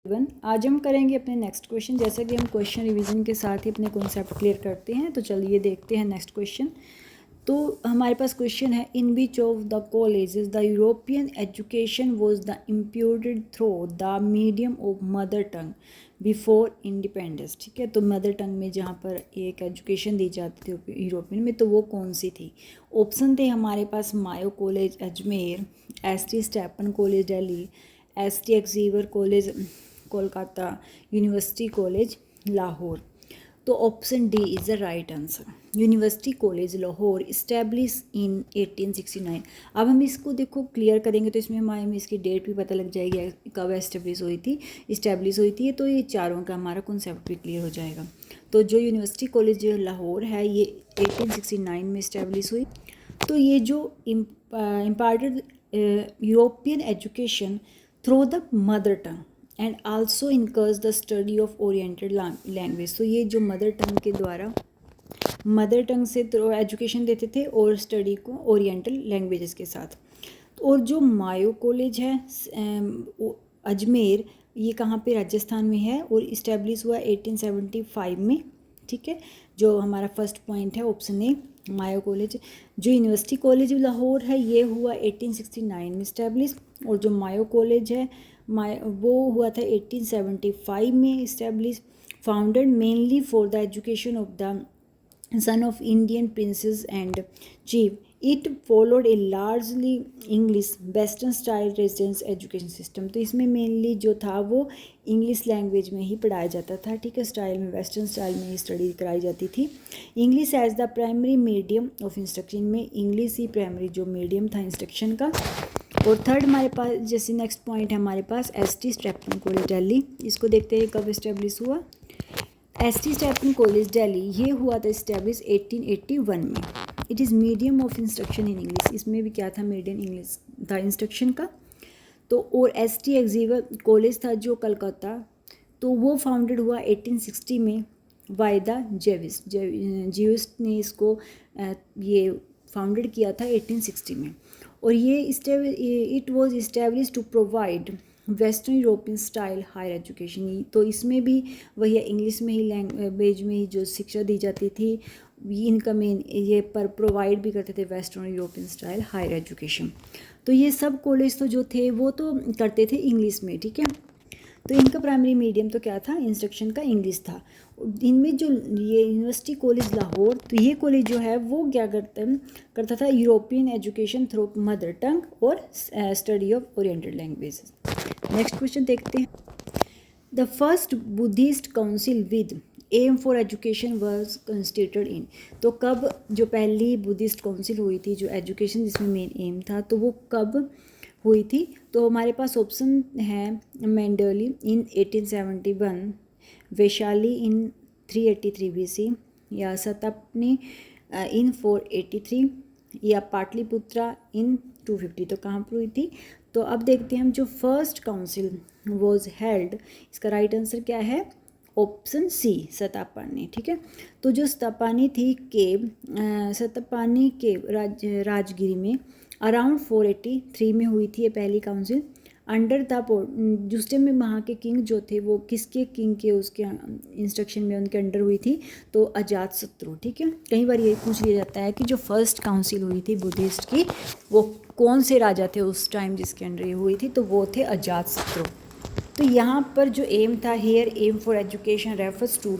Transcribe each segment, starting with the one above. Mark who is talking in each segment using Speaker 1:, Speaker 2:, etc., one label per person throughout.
Speaker 1: आज हम करेंगे अपने नेक्स्ट क्वेश्चन। जैसा कि हम क्वेश्चन रिवीजन के साथ ही अपने कॉन्सेप्ट क्लियर करते हैं, तो चलिए देखते हैं नेक्स्ट क्वेश्चन। तो हमारे पास क्वेश्चन है, in which of the colleges the European education was the imputed through the medium of mother tongue before independence. ठीक है, तो मदर टंग में जहाँ पर एक एजुकेशन दी जाती थी यूरोपियन में, तो वो कौन सी थी? ऑप्शन थे हमारे पास Mayo college Ajmer, S T. Stephen college Delhi, S T. Xavier college Kolkata, university college Lahore. तो option D is the right answer. University college Lahore establish in 1869। अब हम इसको देखो क्लियर करेंगे तो इसमें हमें इसकी डेट भी पता लग जाएगी कब इस्टेब्लिश हुई थी। तो ये चारों का हमारा कॉन्सेप्ट भी क्लियर हो जाएगा। तो जो यूनिवर्सिटी कॉलेज लाहौर है ये 1869 में इस्टेब्लिश हुई। तो ये जो imparted European education through the mother tongue and also encourage the study of oriented language. तो ये जो मदर टंग के द्वारा मदर टंग से एजुकेशन देते थे और स्टडी को ओरिएंटल लैंग्वेजेस के साथ। और जो मायो कॉलेज है अजमेर, ये कहाँ पे राजस्थान में है और इस्टेब्लिश हुआ 1875 में। ठीक है, जो हमारा फर्स्ट पॉइंट है ऑप्शन ए मायो कॉलेज। जो यूनिवर्सिटी कॉलेज लाहौर है ये हुआ 1869 में इस्टेब्लिश, और जो मायो कॉलेज है वो हुआ था 1875 में establish. Founded mainly for the education of the son of Indian princes and chief. It followed a largely English western style residence education system. तो इसमें मेनली जो था वो इंग्लिश लैंग्वेज में ही पढ़ाया जाता था। ठीक है, स्टाइल में वेस्टर्न स्टाइल में ही स्टडी कराई जाती थी। English as the primary medium of instruction, में इंग्लिश ही प्राइमरी जो मीडियम था इंस्ट्रक्शन का। और थर्ड हमारे पास जैसे नेक्स्ट पॉइंट है हमारे पास एस.टी. Stephen college Delhi. इसको देखते हैं कब इस्टेब्लिश हुआ। एस.टी. स्टेपन कॉलेज दिल्ली ये हुआ था इस्टेब्लिश 1881 में। It is medium of instruction in English, इसमें भी क्या था मीडियम इंग्लिश था इंस्ट्रक्शन का। तो और एस.टी. एक्जीवर कॉलेज था जो कलकत्ता, तो वो फाउंडेड हुआ 1860 में बाय द जेविस्ट ने इसको ये फाउंडेड किया था 1860 में। और ये it was establish to provide western European style higher education. तो इसमें भी वही इंग्लिश में ही लैंग्वेज में ही जो शिक्षा दी जाती थी, इनका मेन ये पर प्रोवाइड भी करते थे western European style higher education. तो ये सब कॉलेज तो जो थे वो तो करते थे इंग्लिश में। ठीक है, तो इनका प्राइमरी मीडियम तो क्या था इंस्ट्रक्शन का इंग्लिश था। इनमें जो ये यूनिवर्सिटी कॉलेज लाहौर, तो ये कॉलेज जो है वो क्या करता था European education through mother tongue और study of oriented language. Next question देखते हैं। The first Buddhist council with aim for education was constituted in. तो कब जो पहली बुद्धिस्ट काउंसिल हुई थी जो एजुकेशन जिसमें मेन एम था, तो वो कब हुई थी? तो हमारे पास ऑप्शन है मेंडली इन 1871, वैशाली इन 383 BC, या सतपनी इन 483, या पाटलिपुत्रा इन 250। तो कहाँ पर हुई थी? तो अब देखते हैं हम जो फर्स्ट काउंसिल वॉज हेल्ड, इसका राइट आंसर क्या है? Option C Sattapanni. ठीक है, तो जो सतपानी थी सतपानी के राजगिरी में अराउंड 483 में हुई थी ये पहली काउंसिल। अंडर द जिस टाइम में वहाँ के किंग जो थे वो किसके किंग के उसके इंस्ट्रक्शन में उनके अंडर हुई थी? तो अजातशत्रु। ठीक है, कई बार ये पूछ लिया जाता है कि जो फर्स्ट काउंसिल हुई थी बुद्धिस्ट की वो कौन से राजा थे उस टाइम जिसके अंडर ये हुई थी? तो वो थे अजातशत्रु। तो यहाँ पर जो एम था, here aim for education refers to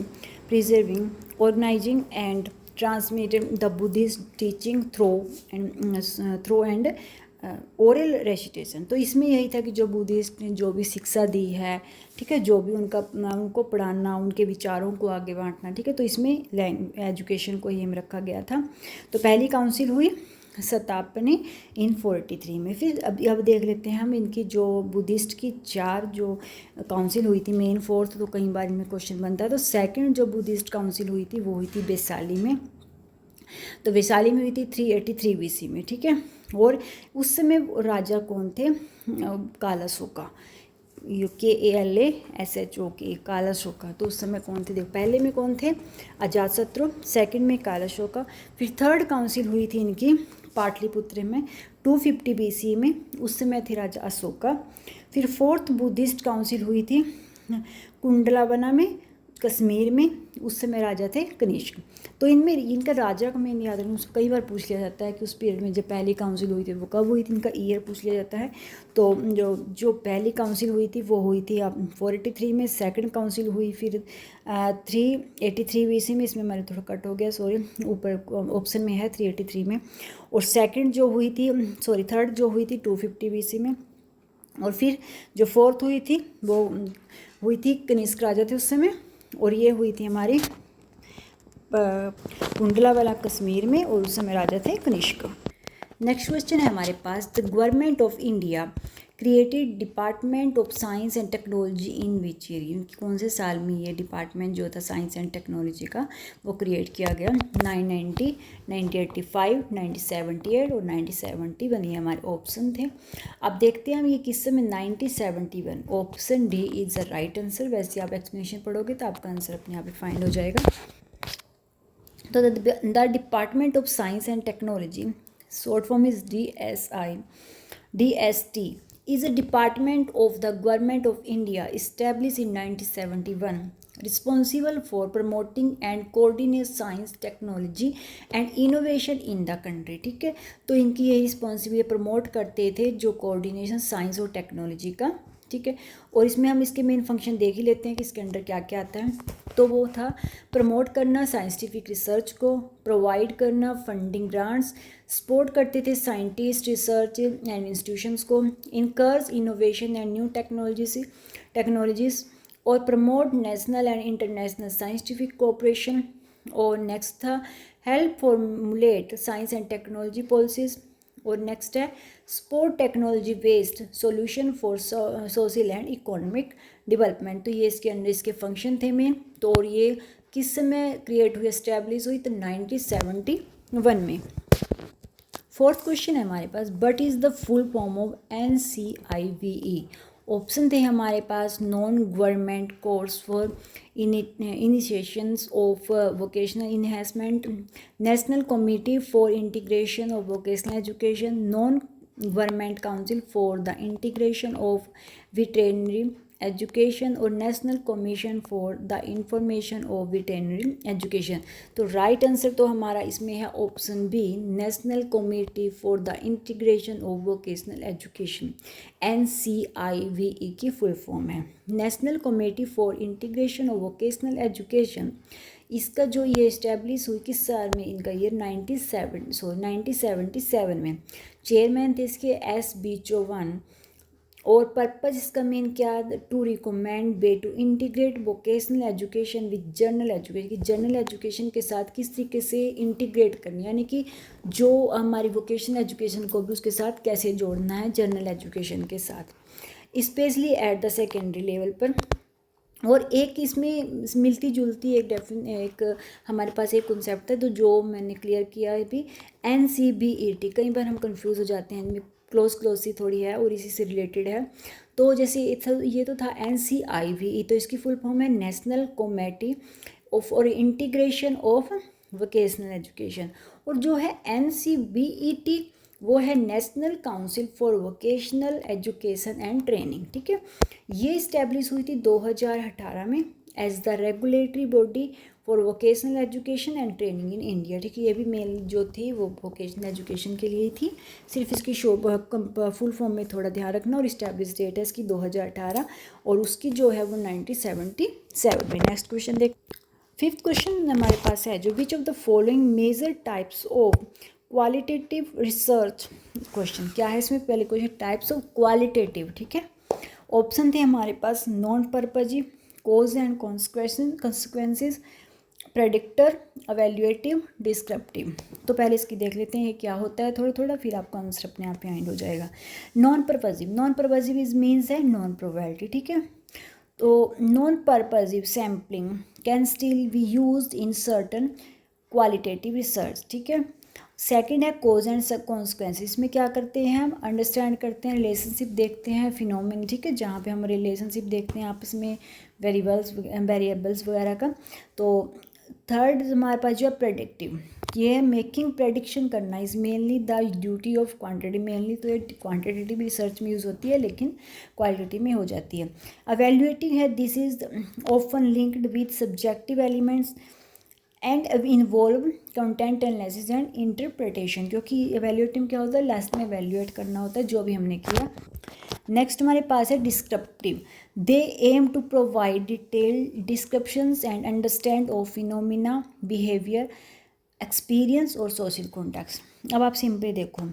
Speaker 1: preserving, organising and transmitting the Buddhist teaching through and oral recitation. तो इसमें यही था कि जो बुद्धिस्ट ने जो भी शिक्षा दी है, ठीक है, जो भी उनको पढ़ाना, उनके विचारों को आगे बांटना। ठीक है, तो इसमें एजुकेशन को एम रखा गया था। तो पहली काउंसिल हुई सतापनी इन 483 में। फिर अब देख लेते हैं हम इनकी जो बुद्धिस्ट की चार जो काउंसिल हुई थी, मेन फोर्थ तो कई बार इनमें क्वेश्चन बनता है। तो सेकंड जो बुद्धिस्ट काउंसिल हुई थी वो हुई थी वैशाली में। तो वैशाली में हुई थी 383 BC में। ठीक है, और उस समय राजा कौन थे? कालाशोका, KALASHOK, कालाशोका। तो उस समय कौन थे? देखो पहले में कौन थे? अजातशत्रु, सेकंड में कालाशोका। फिर थर्ड काउंसिल हुई थी इनकी पाटलिपुत्र में 250 BC में, उस समय थे राजा अशोका। फिर फोर्थ बुद्धिस्ट काउंसिल हुई थी कुंडलावना में, कश्मीर में, उस समय राजा थे कनिष्क। तो इनमें इनका राजा का मेन याद रखना, कई बार पूछ लिया जाता है कि उस पीरियड में जब पहली काउंसिल हुई थी वो कब हुई थी, इनका ईयर पूछ लिया जाता है। तो जो पहली काउंसिल हुई थी वो हुई थी 483 में, सेकंड काउंसिल हुई फिर 383 BC में, इसमें मैंने थोड़ा कट हो गया सॉरी, ऊपर ऑप्शन में है 383 में। और सेकंड जो हुई थी थर्ड जो हुई थी 250 BC में। और फिर जो फोर्थ हुई थी वो हुई थी कनिष्क राजा थे उस समय, और ये हुई थी हमारी कुंडलावाला कश्मीर में, और उस समय राजा थे कनिष्क। नेक्स्ट क्वेश्चन है हमारे पास, the government of India created department of science and technology in which year, कौन से साल में ये डिपार्टमेंट जो था साइंस एंड टेक्नोलॉजी का वो क्रिएट किया गया? 990, 1985, 1978 और 1971, ये हमारे ऑप्शन थे। अब देखते हैं हम ये किस समय 1971, option D is the right answer. वैसे आप एक्सप्लेनेशन पढ़ोगे तो आपका आंसर अपने आप ही फाइंड हो जाएगा। तो the department of science and technology, short form is DST, is a department of the government of India established in 1971, responsible for promoting and coordinate science, technology and innovation in the country। ठीक है, तो इनकी ये responsibility promote करते थे जो coordination science और technology का। ठीक है, और इसमें हम इसके मेन फंक्शन देख ही लेते हैं कि इसके अंडर क्या क्या आता है। तो वो था प्रमोट करना साइंटिफिक रिसर्च को, प्रोवाइड करना फंडिंग ग्रांट्स, सपोर्ट करते थे साइंटिस्ट रिसर्च एंड इंस्टीट्यूशंस को, encourage innovation and new technologies, और promote national and international scientific cooperation. और नेक्स्ट था help formulate science and technology policies. और नेक्स्ट है support technology based solution for social and economic development. तो ये इसके अंदर इसके फंक्शन थे मेन। तो और ये किस समय क्रिएट हुई, एस्टैब्लिश हुई? तो 1971 में। फोर्थ क्वेश्चन है हमारे पास, what is the full form of NCIVE। Option थे हमारे पास non government course for initiations of vocational enhancement, national committee for integration of vocational education, non government council for the integration of veterinary education, और national commission for the information of veterinary education. तो right answer तो हमारा इसमें है option B, national committee for the integration of vocational education. NCIVE की full form है national committee for integration of vocational education. इसका जो ये इस्टेब्लिश हुई किस साल में? इनका ईयर 1977 में। चेयरमैन थे इसके SB चौहान। और पर्पज़ इसका मेन क्या? To recommend way to integrate vocational education with general education, कि जनरल एजुकेशन के साथ किस तरीके से इंटीग्रेट करनी, यानी कि जो हमारी वोकेशनल एजुकेशन को भी उसके साथ कैसे जोड़ना है जनरल एजुकेशन के साथ, specially at the secondary level पर। और एक इसमें मिलती जुलती एक हमारे पास एक कॉन्सेप्ट है तो जो मैंने क्लियर किया है भी, NCBET। कई बार हम कंफ्यूज हो जाते हैं, इनमें क्लोज सी थोड़ी है और इसी से रिलेटेड है। तो जैसे ये तो था NCIVE, तो इसकी फुल फॉर्म है national committee for integration of vocational education. और जो है NCBET वो है national council for vocational education and training. ठीक है, ये इस्टेब्लिश हुई थी 2018 में as the regulatory body for vocational education and training in India. ठीक है, ये भी मेल जो थी वो वोकेशनल एजुकेशन के लिए थी। सिर्फ इसकी फुल फॉर्म में थोड़ा ध्यान रखना। और इस्टेब्लिश डेट है इसकी 2018 और उसकी जो है वो 1977 में। नेक्स्ट क्वेश्चन देख, फिफ्थ क्वेश्चन हमारे पास है जो which of the following major types of qualitative research. Question क्या है इसमें? पहले क्वेश्चन टाइप्स ऑफ क्वालिटेटिव। ठीक है, ऑप्शन थे हमारे पास non purposive, cause and consequences, predictor, evaluative, descriptive. तो पहले इसकी देख लेते हैं ये क्या होता है थोड़ा थोड़ा, फिर आपका आंसर अपने आप फाइंड हो जाएगा। नॉन पर्पजिव इज मीन्स है नॉन प्रोबेबिलिटी। ठीक है, तो non purposive sampling can still be used in certain qualitative research. ठीक है, सेकंड है कोज एंड कॉन्सिक्वेंस। इसमें क्या करते हैं हम? अंडरस्टैंड करते हैं, रिलेशनशिप देखते हैं, फिनोमेन। ठीक है, जहाँ पे हम रिलेशनशिप देखते हैं आपस में वेरिएबल्स वगैरह का। तो थर्ड हमारे पास जो है प्रेडिक्टिव, ये है मेकिंग प्रेडिक्शन करना is mainly the duty of quantity, mainly तो ये क्वांटिटेटिव रिसर्च में यूज़ होती है लेकिन क्वालिटेटिव में हो जाती है। एवेल्युएटिव है, this is often linked with subjective elements and involve content analysis and interpretation, क्योंकि एवेल्युएटिव क्या होता है, लास्ट में एवेल्युएट करना होता है जो भी हमने किया। नेक्स्ट हमारे पास है descriptive, they aim to provide detailed descriptions and understand of phenomena, behaviour, experience और सोशल कॉन्टेक्स्ट। अब आप सिंपली देखो,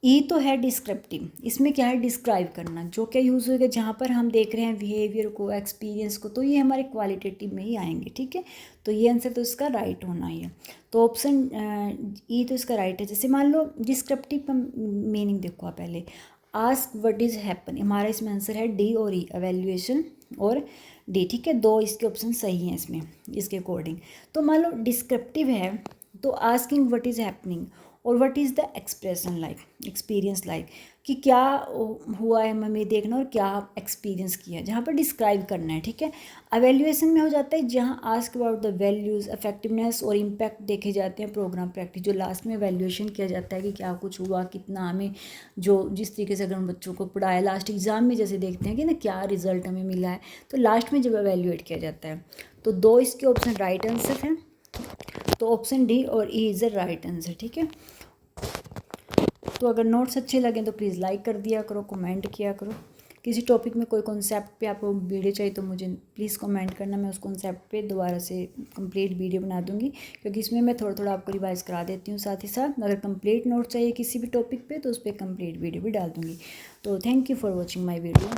Speaker 1: ई तो है डिस्क्रिप्टिव, इसमें क्या है, डिस्क्राइब करना, जो क्या यूज़ होगा जहाँ पर हम देख रहे हैं बिहेवियर को, एक्सपीरियंस को, तो ये हमारे क्वालिटेटिव में ही आएंगे, ठीक है। तो ये आंसर तो इसका राइट होना ही है। तो ऑप्शन ई तो इसका राइट है। जैसे मान लो डिस्क्रिप्टिव का मीनिंग देखो आप पहले, आस्क व्हाट इज़ हैपन, हमारा इसमें आंसर है डी और ई, एवेल्युएशन और डी, ठीक है। दो इसके ऑप्शन सही हैं इसमें इसके अकॉर्डिंग। तो मान लो डिस्क्रिप्टिव है तो आस्किंग व्हाट इज़ हैपनिंग और what is the expression like, experience like, कि क्या हुआ है हमें देखना और क्या एक्सपीरियंस किया, जहाँ पर डिस्क्राइब करना है, ठीक है। एवेल्युएशन में हो जाता है जहाँ ask about the values, effectiveness और इम्पैक्ट देखे जाते हैं, प्रोग्राम प्रैक्टिस, जो लास्ट में एवेल्युएशन किया जाता है कि क्या कुछ हुआ, कितना हमें, जो जिस तरीके से अगर हम बच्चों को पढ़ाया लास्ट एग्ज़ाम में जैसे देखते हैं कि ना क्या रिजल्ट हमें मिला है, तो लास्ट में जब एवेल्युएट किया जाता है। तो दो इसके ऑप्शन राइट आंसर हैं, तो ऑप्शन डी और E is the right answer, ठीक है। तो अगर नोट्स अच्छे लगें तो प्लीज़ लाइक कर दिया करो, कमेंट किया करो। किसी टॉपिक में कोई कॉन्सेप्ट पे आपको वीडियो चाहिए तो मुझे प्लीज़ कमेंट करना, मैं उस कॉन्सेप्ट पे दोबारा से कंप्लीट वीडियो बना दूंगी, क्योंकि इसमें मैं थोड़ा थोड़ा आपको रिवाइज करा देती हूँ। साथ ही साथ अगर कंप्लीट नोट चाहिए किसी भी टॉपिक पे तो उस पर कंप्लीट वीडियो भी डाल दूँगी। तो thank you for watching my video.